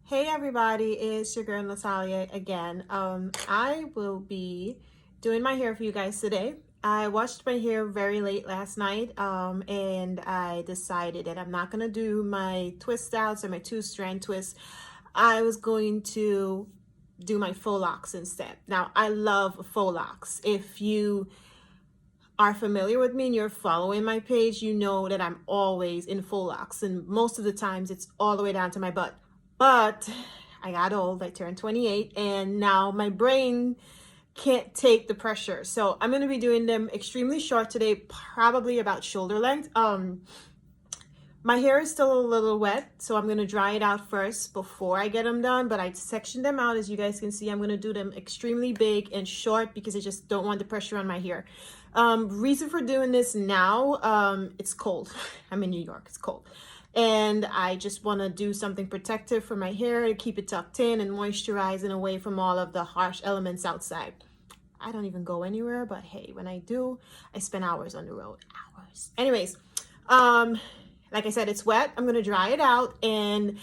Hey everybody, it's your girl Natalia again. I will be doing my hair for you guys today. I washed my hair very late last night, and I decided that I'm not gonna do my twist outs or my two-strand twists. I was going to do my faux locks instead. Now, I love faux locks. If you are familiar with me and you're following my page, you know that I'm always in faux locks, and most of the times it's all the way down to my butt. But I got old, I turned 28, and now my brain can't take the pressure. So I'm gonna be doing them extremely short today, probably about shoulder length. My hair is still a little wet, so I'm gonna dry it out first before I get them done, but I sectioned them out. As you guys can see, I'm gonna do them extremely big and short because I just don't want the pressure on my hair. Reason for doing this now, it's cold. I'm in New York, it's cold. And I just wanna do something protective for my hair to keep it tucked in and moisturize and away from all of the harsh elements outside. I don't even go anywhere, but hey, when I do, I spend hours on the road, hours. Anyways, like I said, it's wet. I'm gonna dry it out, and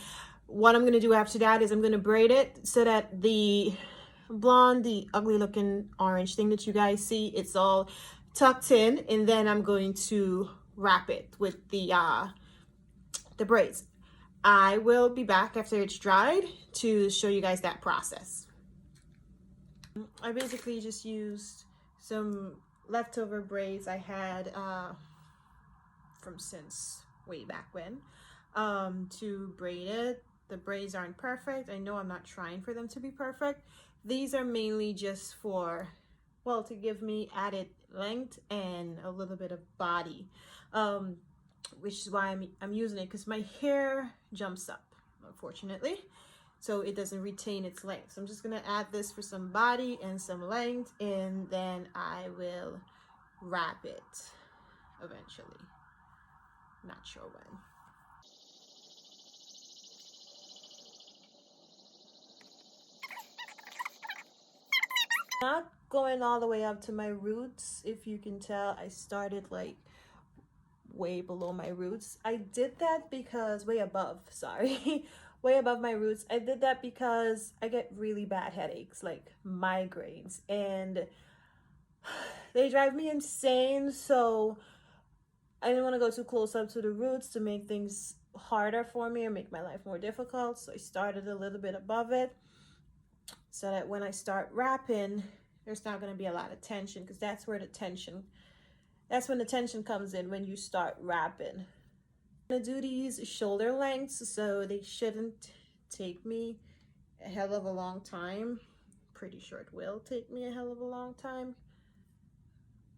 what I'm gonna do after that is I'm gonna braid it so that the blonde, the ugly looking orange thing that you guys see, it's all tucked in, and then I'm going to wrap it with the braids. I will be back after it's dried to show you guys that process. I basically just used some leftover braids I had from since way back when to braid it. The braids aren't perfect. I know I'm not trying for them to be perfect. These are mainly just for, well, to give me added length and a little bit of body, which is why I'm using it, because my hair jumps up, unfortunately, so it doesn't retain its length. So I'm just gonna add this for some body and some length, and then I will wrap it eventually. Not sure when. Not going all the way up to my roots. If you can tell, I started like way below my roots. I did that because way above, sorry, way above my roots. I did that because I get really bad headaches, like migraines, and they drive me insane. So I didn't want to go too close up to the roots to make things harder for me or make my life more difficult. So I started a little bit above it so that when I start wrapping, there's not going to be a lot of tension, because that's when the tension comes in, when you start wrapping. I'm going to do these shoulder lengths, so they shouldn't take me a hell of a long time. Pretty sure it will take me a hell of a long time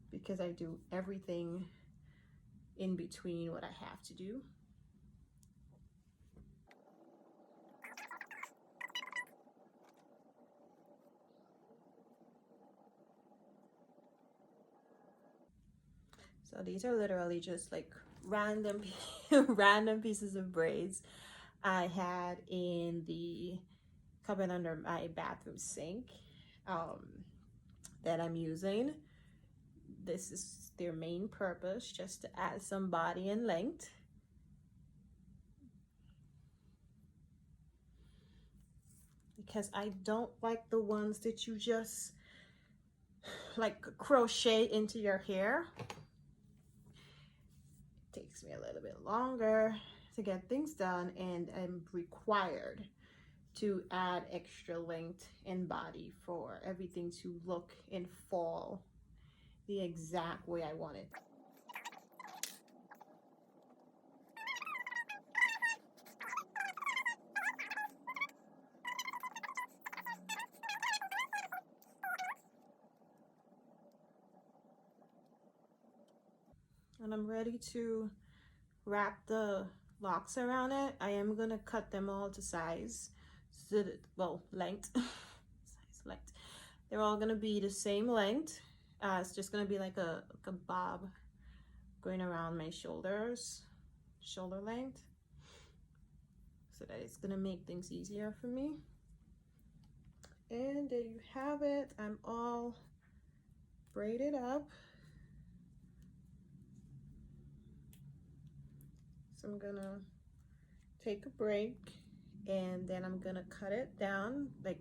because I do everything in between what I have to do. So these are literally just like random random pieces of braids I had in the cupboard under my bathroom sink that I'm using. This is their main purpose, just to add some body and length. Because I don't like the ones that you just like crochet into your hair. It takes me a little bit longer to get things done, and I'm required to add extra length and body for everything to look and fall the exact way I want it. And I'm ready to wrap the locks around it. I am gonna cut them all to size, so that, well, length, size, length. They're all gonna be the same length. It's just gonna be like a bob going around my shoulders, shoulder length, so that it's gonna make things easier for me. And there you have it. I'm all braided up. So I'm gonna take a break and then I'm gonna cut it down, like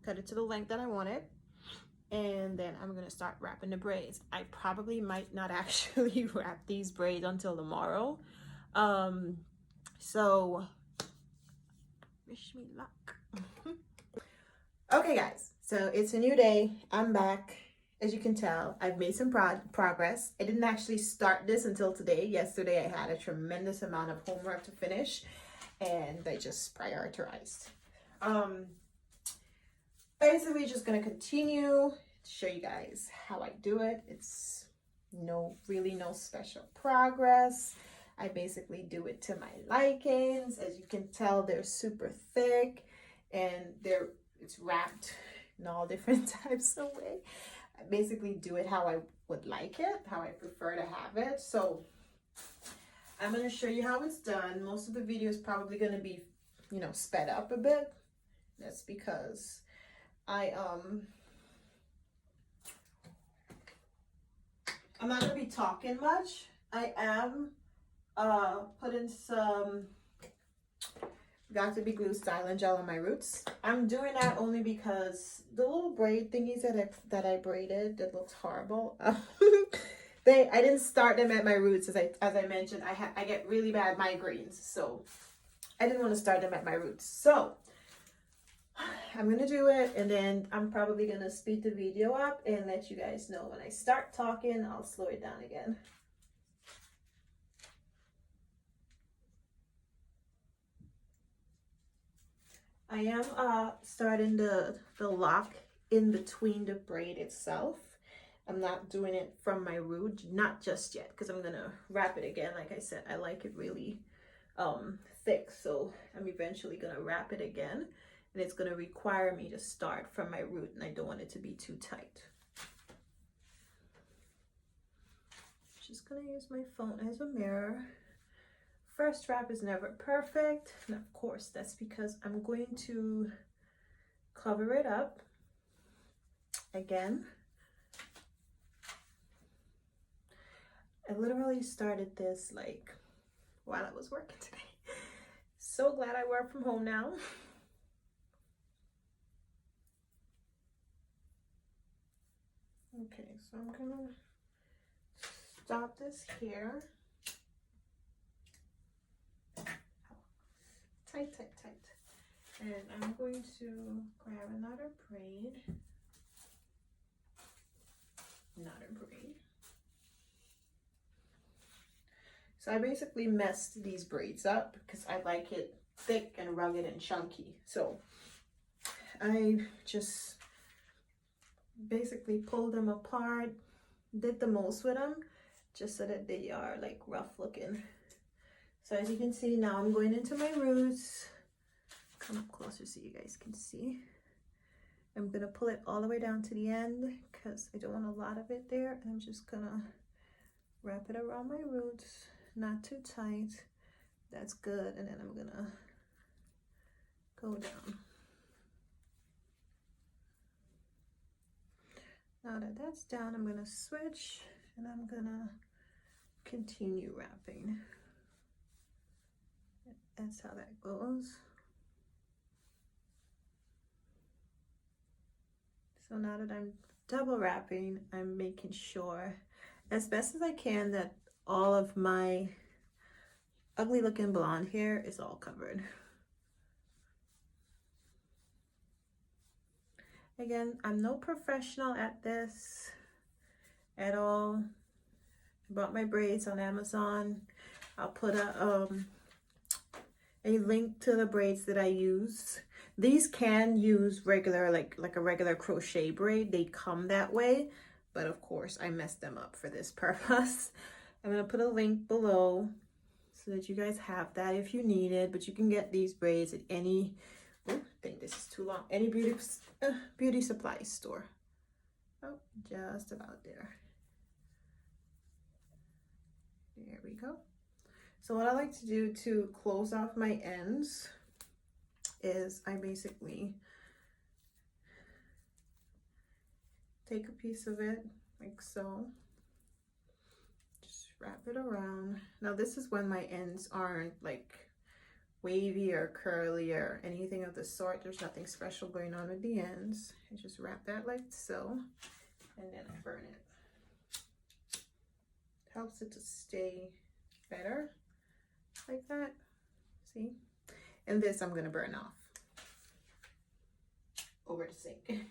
cut it to the length that I want it. And then I'm gonna start wrapping the braids. I probably might not actually wrap these braids until tomorrow. So wish me luck. Okay guys, so it's a new day. I'm back. As you can tell, I've made some progress. I didn't actually start this until today. Yesterday I had a tremendous amount of homework to finish and I just prioritized. Basically just gonna continue to show you guys how I do it. It's really no special progress. I basically do it to my likings. As you can tell, they're super thick and it's wrapped in all different types of way. I basically do it how I would like it, how I prefer to have it. So I'm going to show you how it's done. Most of the video is probably going to be, sped up a bit. That's because I'm not going to be talking much. I am putting some Got to Be Glue styling gel on my roots. I'm doing that only because the little braid thingies that I braided that looks horrible. I didn't start them at my roots, as I mentioned. I get really bad migraines, so I didn't want to start them at my roots. So I'm gonna do it, and then I'm probably gonna speed the video up and let you guys know when I start talking. I'll slow it down again. I am starting the lock in between the braid itself. I'm not doing it from my root, not just yet, because I'm gonna wrap it again. Like I said, I like it really thick, so I'm eventually gonna wrap it again, and it's gonna require me to start from my root, and I don't want it to be too tight. Just gonna use my phone as a mirror. First wrap is never perfect, and of course that's because I'm going to cover it up again. I literally started this like while I was working today. So glad I work from home now. Okay, so I'm gonna stop this here. Tight, tight, tight. And I'm going to grab another braid. So I basically messed these braids up because I like it thick and rugged and chunky. So I just basically pulled them apart, did the most with them just so that they are like rough looking. So as you can see, now I'm going into my roots. Come up closer so you guys can see. I'm gonna pull it all the way down to the end because I don't want a lot of it there. I'm just gonna wrap it around my roots, not too tight. That's good. And then I'm gonna go down. Now that that's down, I'm gonna switch and I'm gonna continue wrapping. That's how that goes. So now that I'm double wrapping, I'm making sure as best as I can that all of my ugly looking blonde hair is all covered. Again, I'm no professional at this at all. I bought my braids on Amazon. I'll put a link to the braids that I use. These can use regular, like a regular crochet braid. They come that way, but of course I messed them up for this purpose. I'm gonna put a link below so that you guys have that if you need it, but you can get these braids at any, I think this is too long, any beauty supply store. Oh, just about there. There we go. So what I like to do to close off my ends is I basically take a piece of it like so, just wrap it around. Now this is when my ends aren't like wavy or curly or anything of the sort. There's nothing special going on with the ends. I just wrap that like so, and then I burn it. Helps it to stay better like that. See? And this I'm gonna burn off over the sink.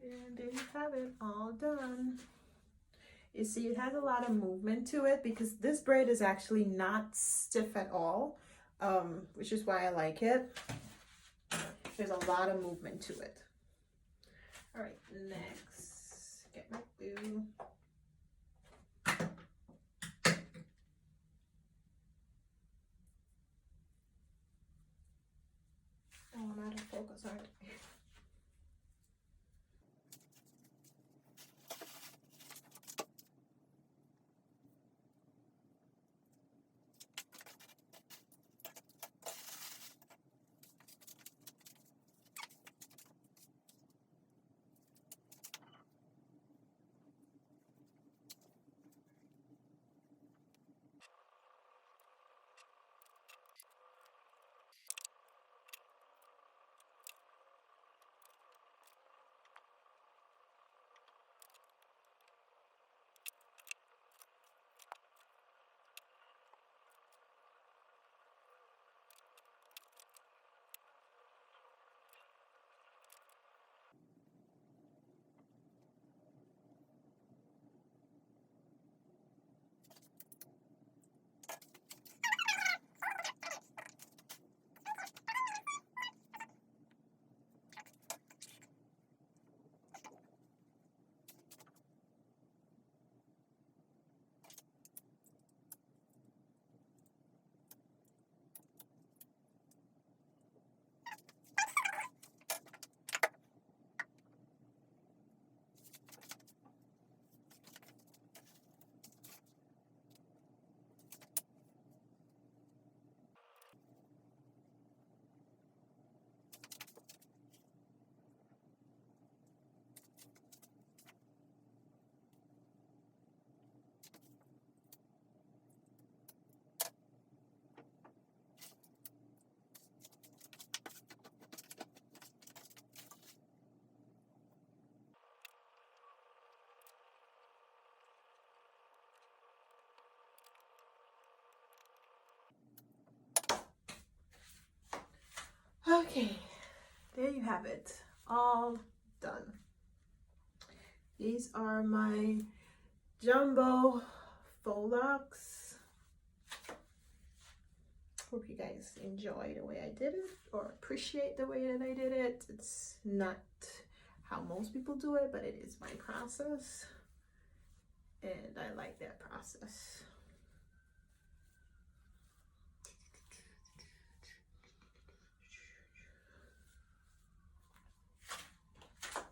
And there you have it, all done. You see, it has a lot of movement to it because this braid is actually not stiff at all, which is why I like it. There's a lot of movement to it. All right, next, get my glue. Oh, I'm out of focus, aren't I? Okay, there you have it, all done. These are my jumbo faux locs. Hope you guys enjoy the way I did it or appreciate the way that I did it. It's not how most people do it, but it is my process, and I like that process.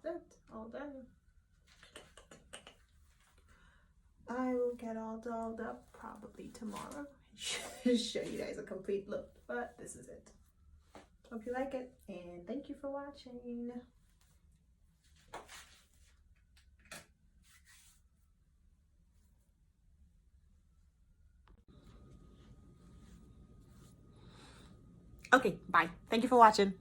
That's all done. I will get all dolled up probably tomorrow. Show you guys a complete look, but this is it. Hope you like it, and thank you for watching. Okay, bye. Thank you for watching.